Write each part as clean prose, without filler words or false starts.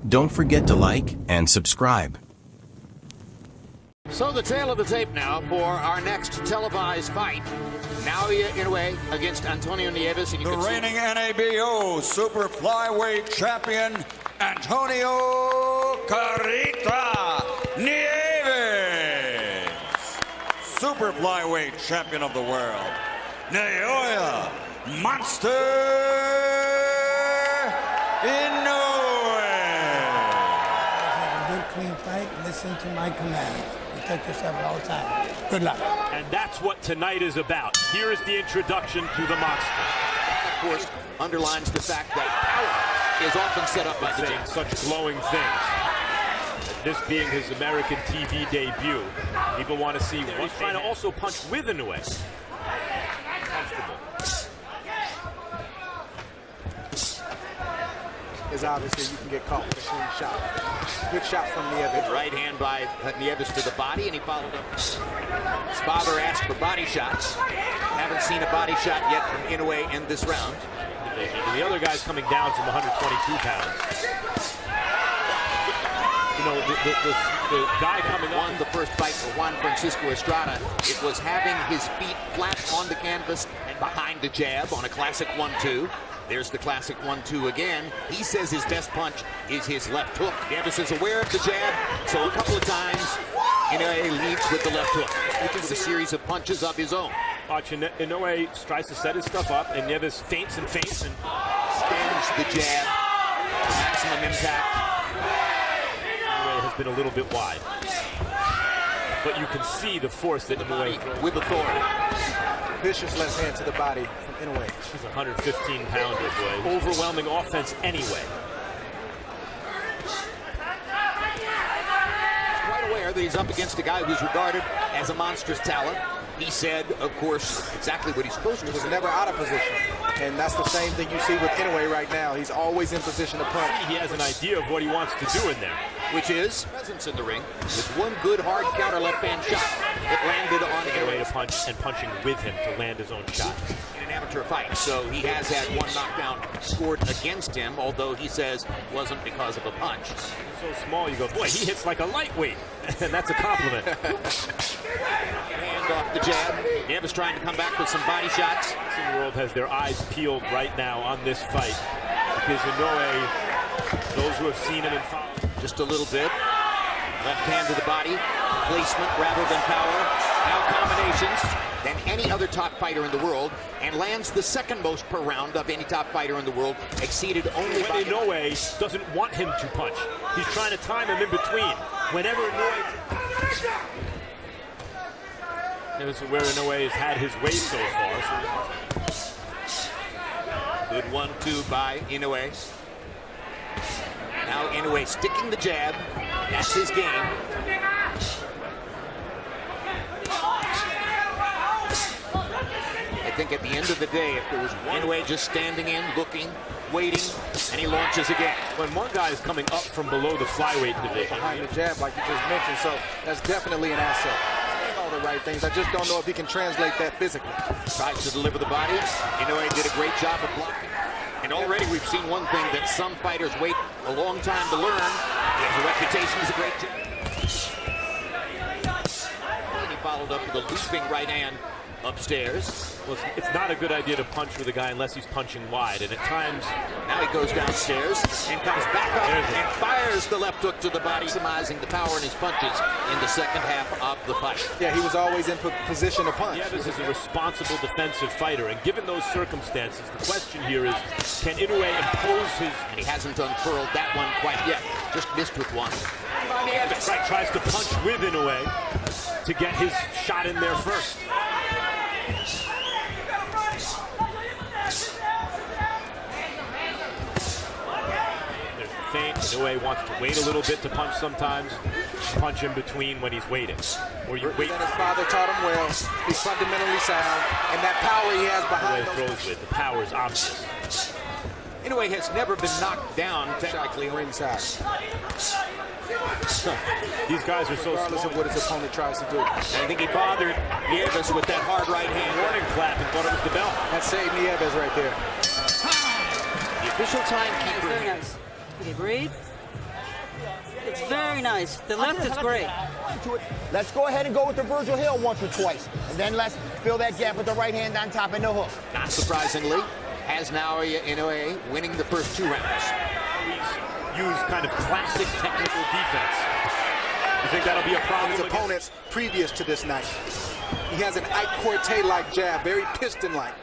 Don't forget to like and subscribe. So the tail of the tape now for our next televised fight. Naoya Inoue against Antonio Nieves. And the reigning NABO super flyweight champion, Antonio Carita Nieves. Super flyweight champion of the world, Naoya Monster Inoue. Good, clean fight. Listen to my command. Protect yourself at all times. Good luck. And that's what tonight is about. Here is the introduction to the monster. Of course, underlines the fact that power is often set up by the saying such glowing things. This being his American TV debut, people want to see what he's trying to also punch with Inoue. Comfortable. Is obviously you can get caught with a clean shot. Good shot from Nieves. Right hand by Nieves to the body, and he followed up. Spother asked for body shots. Haven't seen a body shot yet from Inoue in this round. And the other guy's coming down from 122 pounds. You know, the guy coming on the first fight for Juan Francisco Estrada, it was having his feet flat on the canvas and behind the jab on a classic 1-2. There's the classic 1-2 again. He says his best punch is his left hook. Nieves is aware of the jab, so a couple of times Inoue leads with the left hook. He does a series of punches of his own. Watch, Inoue tries to set his stuff up, and Nieves feints and extends the jab to maximum impact. Inoue has been a little bit wide, but you can see the force that Inoue with authority. Vicious left hand to the body from Inoue. He's a 115-pounder, boy. Overwhelming offense anyway. Quite aware that he's up against a guy who's regarded as a monstrous talent. He said, of course, exactly what he's supposed to. He was never out of position. And that's the same thing you see with Inoue right now. He's always in position to punch. He has an idea of what he wants to do in there. Which is presence in the ring with one good hard counter left hand shot that landed on Inoue to punch and punching with him to land his own shot. In an amateur fight, so he has had one knockdown scored against him, although he says it wasn't because of a punch. He's so small, you go, boy, he hits like a lightweight, and that's a compliment. Hand off the jab. Nieves trying to come back with some body shots. The world has their eyes peeled right now on this fight because Inoue, those who have seen him and followed. Just a little bit. Left hand to the body. Placement rather than power. Now combinations than any other top fighter in the world, and lands the second most per round of any top fighter in the world, exceeded only by Inoue doesn't want him to punch. He's trying to time him in between. Whenever Inoue... This is where Inoue has had his way so far. Good 1-2 by Inoue. Now Inoue sticking the jab. That's his game. I think at the end of the day, if there was one Inoue just standing in, looking, waiting, and he launches again. When one guy is coming up from below the flyweight division. Behind the jab, like you just mentioned, so that's definitely an asset. All the right things. I just don't know if he can translate that physically. Tries to deliver the body. Inoue did a great job of blocking. And already we've seen one thing that some fighters wait a long time to learn. He has a reputation as a great jab. And he followed up with a looping right hand upstairs. Well, it's not a good idea to punch with a guy unless he's punching wide, and at times... Now he goes downstairs and comes back up and fires the left hook to the body, maximizing the power in his punches in the second half of the fight. Yeah, he was always in position to punch. Nieves is a responsible defensive fighter, and given those circumstances, the question here is, can Inoue impose his... And he hasn't unfurled that one quite yet. Just missed with one. Nieves tries to punch with Inoue to get his shot in there first. There's the feint. Inoue wants to wait a little bit to punch sometimes. Punch in between when he's waiting. Or you wait. His father taught him well. He's fundamentally sound. And that power he has behind him. Throws with. The power is obvious. Inoue has never been knocked down technically ringside. These guys are so regardless small. of what his opponent tries to do. I think he bothered Nieves with that hard right hand. Warning clap and thought it was the bell. That saved Nieves right there. The official timekeeper. Very nice. Okay, breathe. It's very nice. The left is great. Let's go ahead and go with the Virgil Hill once or twice. And then let's fill that gap with the right hand on top and the hook. Not surprisingly, has Naoya Inoue winning the first 2 rounds. Use kind of classic technical defense. You think that'll be a problem? His opponents previous to this night. He has an Ike Corte-like jab, very piston-like.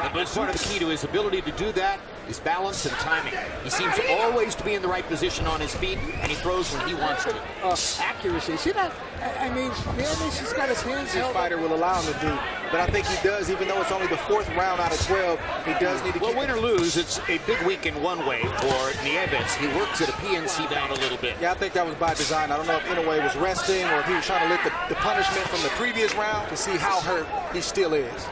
The big part of the key to his ability to do that is balance and timing. He seems always to be in the right position on his feet, and he throws when he wants to. Accuracy. See that? I mean, Nieves has got his hands His held. fighter will allow him to do. But I think he does, even though it's only the 4th round out of 12, he does need to keep... Well, win or lose, it's a big week in one way for Nieves. He works at a PNC down a little bit. Yeah, I think that was by design. I don't know if Inoue was resting or if he was trying to let the punishment from the previous round to see how hurt he still is.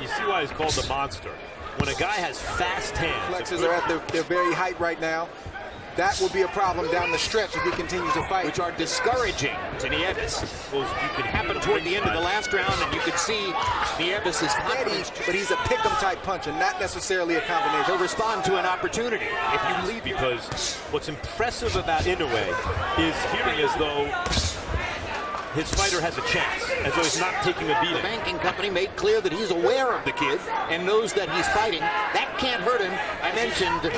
You see why he's called the monster. When a guy has fast hands... Flexes are at their very height right now. That will be a problem down the stretch if he continues to fight. Which are discouraging to Nieves. Well, you can happen toward the end of the last round, and you can see Nieves is steady, but he's a pick-em type puncher, not necessarily a combination. He'll respond to an opportunity if you leave. Because what's impressive about Inoue is hearing as though his fighter has a chance, as though he's not taking a beating. The banking company made clear that he's aware of the kid and knows that he's fighting. That can't hurt him. I mentioned that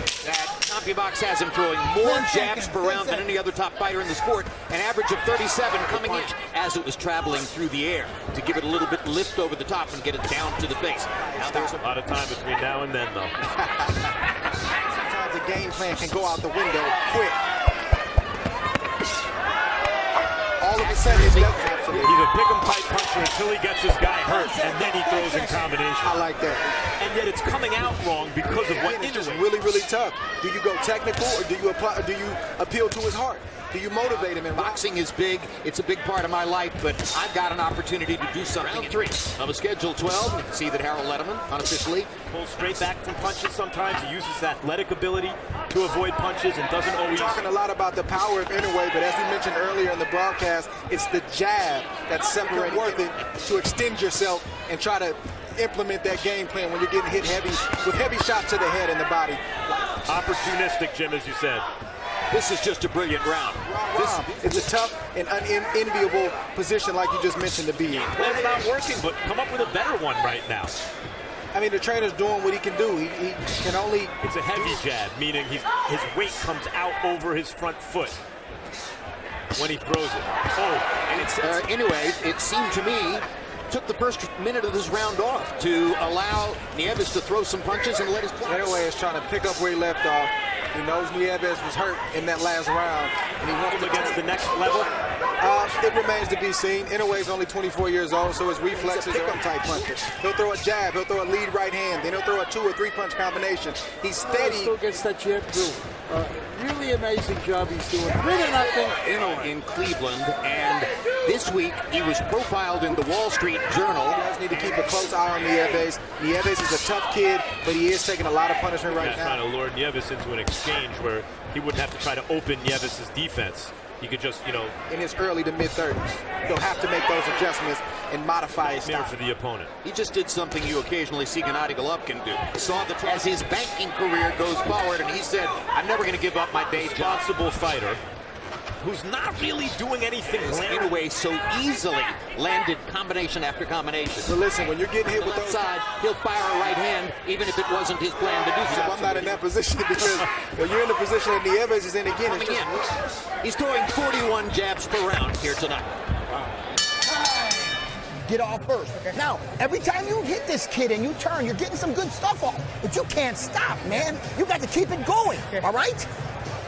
CompuBox has him throwing more jabs per round than any other top fighter in the sport, an average of 37 coming in as it was traveling through the air to give it a little bit lift over the top and get it down to the face. Now there's a lot of time between now and then, though. Sometimes a game plan can go out the window quick. All of a sudden, he's a pick-em type puncher until he gets this guy hurt, and then he throws in combination. I like that. And yet it's coming out wrong because of what it's just really, really tough. Do you go technical, or do you apply? Or do you appeal to his heart? Do you motivate him? And boxing is big. It's a big part of my life, but I've got an opportunity to do something. Round 3 of a schedule 12. You can see that Harold Letterman unofficially pulls straight back from punches. Sometimes he uses his athletic ability to avoid punches and doesn't always. Talking a lot about the power of Inoue, but as we mentioned earlier in the broadcast, it's the jab that's separating worth it to extend yourself and try to implement that game plan when you're getting hit heavy with heavy shots to the head and the body. Opportunistic, Jim, as you said. This is just a brilliant round. It's a tough and unenviable position, like you just mentioned, to be in. It's not working, but come up with a better one right now. I mean, the trainer's doing what he can do. He can only... It's a heavy jab, meaning his weight comes out over his front foot when he throws it. Oh, and it's anyway, it seemed to me, took the first minute of this round off to allow Nieves to throw some punches and let his... Inoue is trying to pick up where he left off. He knows Nieves was hurt in that last round, and he wants to against the next level. It remains to be seen. Inoue is only 24 years old, so his reflexes are type puncher. He'll throw a jab, he'll throw a lead right hand, then he'll throw a 2 or 3 punch combination. He's steady. Still gets that jab through. Really amazing job he's doing. 3-0. In Cleveland, and this week he was profiled in the Wall Street Journal. He does need to keep a close eye on Nieves. Nieves is a tough kid, but he is taking a lot of punishment right now. Trying to lure Nieves into an exchange where he wouldn't have to try to open Nieves' defense. He could just, in his early to mid-30s, he'll have to make those adjustments and modify his style for the opponent. He just did something you occasionally see Gennady Golovkin do. Saw that as his banking career goes forward, and he said, "I'm never going to give up my day job." Responsible fighter who's not really doing anything. Inoue so easily landed combination after combination. But listen, when you're getting hit with the left side, he'll fire a right hand, even if it wasn't his plan to do so. I'm not in that position because when you're in the position that Nieves is in again, it's he's throwing 41 jabs per round here tonight. Get off first. Okay. Now, every time you hit this kid and you turn, you're getting some good stuff off. But you can't stop, man. You got to keep it going, all right?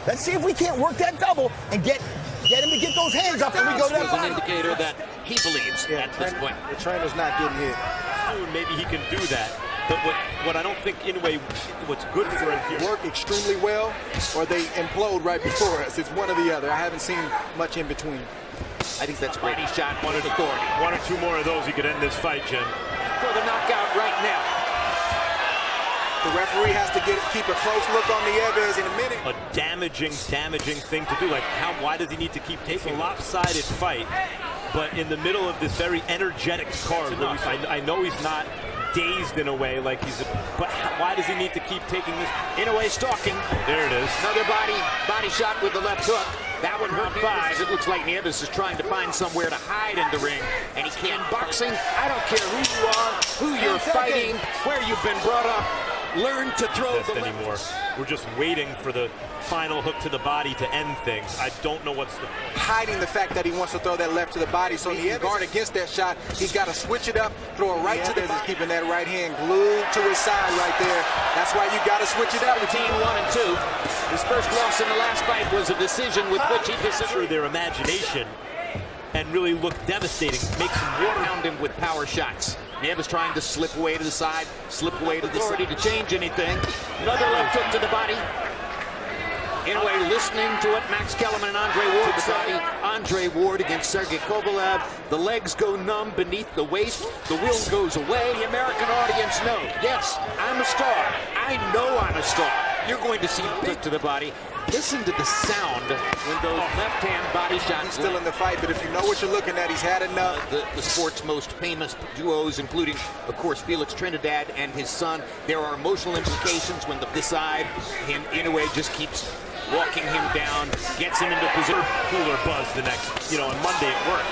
Let's see if we can't work that double and get him to get those hands up and we go to that body. An indicator that he believes at this point. The trainer's not getting hit. Soon, maybe he can do that. But what I don't think Inoue, what's good for him here. Work extremely well, or they implode right before us. It's one or the other. I haven't seen much in between. I think that's great. He shot one at authority. 1 or 2 more of those, he could end this fight, Jim. For the knockout right now. The referee has to keep a close look on Nieves in a minute. A damaging thing to do. Like, why does he need to keep taking a lopsided fight? But in the middle of this very energetic card, I know he's not dazed in a way but why does he need to keep taking this? Inoue stalking. There it is. Another body body shot with the left hook. That one hurt 5. It looks like Nieves is trying to find somewhere to hide in the ring, and he can't. Boxing, I don't care who you are, who you're fighting, where you've been brought up. Learn to throw the left. Anymore. We're just waiting for the final hook to the body to end things. I don't know what's the point. Hiding the fact that he wants to throw that left to the body, so he can guard against that shot. He's got to switch it up, throw it right to the. He's keeping that right hand glued to his side right there. That's why you got to switch it up. Team 1 and 2. His first loss in the last fight was a decision with which he disagreed. Their imagination and really look devastating. Makes him water around him with power shots. Nieves trying to slip away to the side, slip away to the side to change anything. Another left hook to the body. Anyway, listening to it, Max Kellerman and Andre Ward deciding. Andre Ward against Sergey Kovalev. The legs go numb beneath the waist. The will goes away. The American audience know, yes, I'm a star. I know I'm a star. You're going to see a hook to the body. Listen to the sound when those left-hand body shots. He's still in the fight, but if you know what you're looking at, he's had enough. The sport's most famous duos, including, of course, Felix Trinidad and his son. There are emotional implications when they decide, and Inoue just keeps walking him down, gets him into position. Cooler buzz the next, on Monday at work.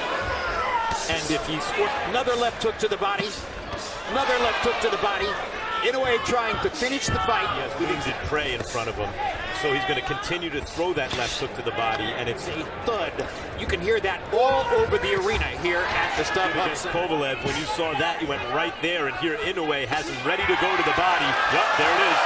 And if he scores another left hook to the body, another left hook to the body. Inoue trying to finish the fight. He has winged prey in front of him. So he's going to continue to throw that left hook to the body, and it's a thud. You can hear that all over the arena here at the StubHub. Against Kovalev, when you saw that, you went right there, and here Inoue has him ready to go to the body. Yep, there it is.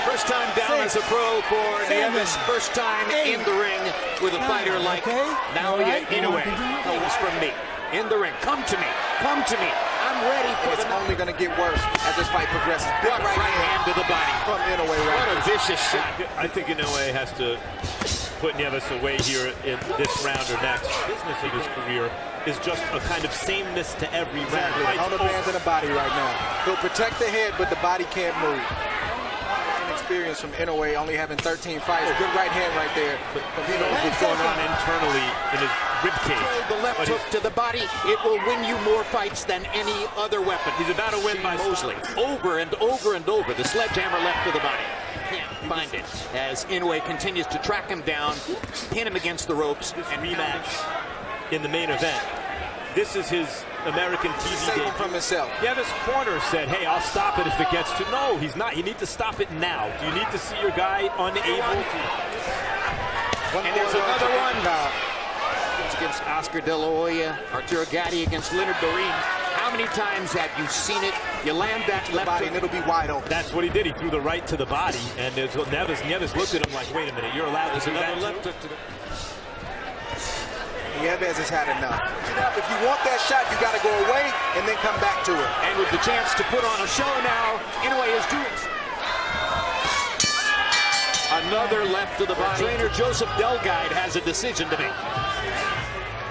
First time down as a pro for Nieves. First time in the ring with a fighter like Naoya Inoue. Comes from me. In the ring. Come to me. Come to me. I'm ready for It's only going to get worse as this fight progresses. Big right hand to the body. From Inoue. What a vicious shot. I think Inoue has to put Nieves away here in this round or next. The business of his career is just a kind of sameness to every round. On the band in the body right now. He'll protect the head, but the body can't move. Experience from Inoue, only having 13 fights. Good right hand right there. He knows what's going on internally in his ribcage. The left hook to the body, it will win you more fights than any other weapon. He's about to win by Mosley. Over and over and over. The sledgehammer left to the body. Can't find it as Inoue continues to track him down, pin him against the ropes, and rematch in the main event. This is his American TV debut. From himself. Nieves' corner said, hey, I'll stop it if it gets to. No, he's not. You need to stop it now. Do you need to see your guy unable to? And there's another one. It's against Oscar De La Hoya, Arturo Gatti against Leonard Dorin. How many times have you seen it? You land that left body and it'll be wide open. That's what he did. He threw the right to the body. And there's Nieves looked at him like, wait a minute, you're allowed to do that. Left hook to the... Nieves has had enough. If you want that shot, you got to go away and then come back to it. And with the chance to put on a show now, Inoue is doing another left to the body. Trainer Joseph Delguide has a decision to make.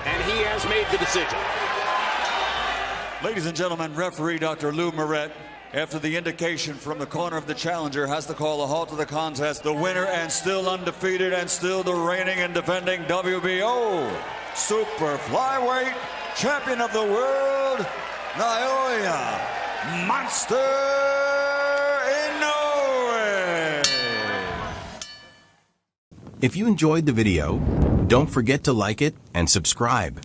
And he has made the decision. Ladies and gentlemen, referee Dr. Lou Moret, after the indication from the corner of the challenger, has to call a halt to the contest. The winner and still undefeated and still the reigning and defending WBO Super Flyweight Champion of the World, Naoya Monster Inoue. If you enjoyed the video, don't forget to like it and subscribe.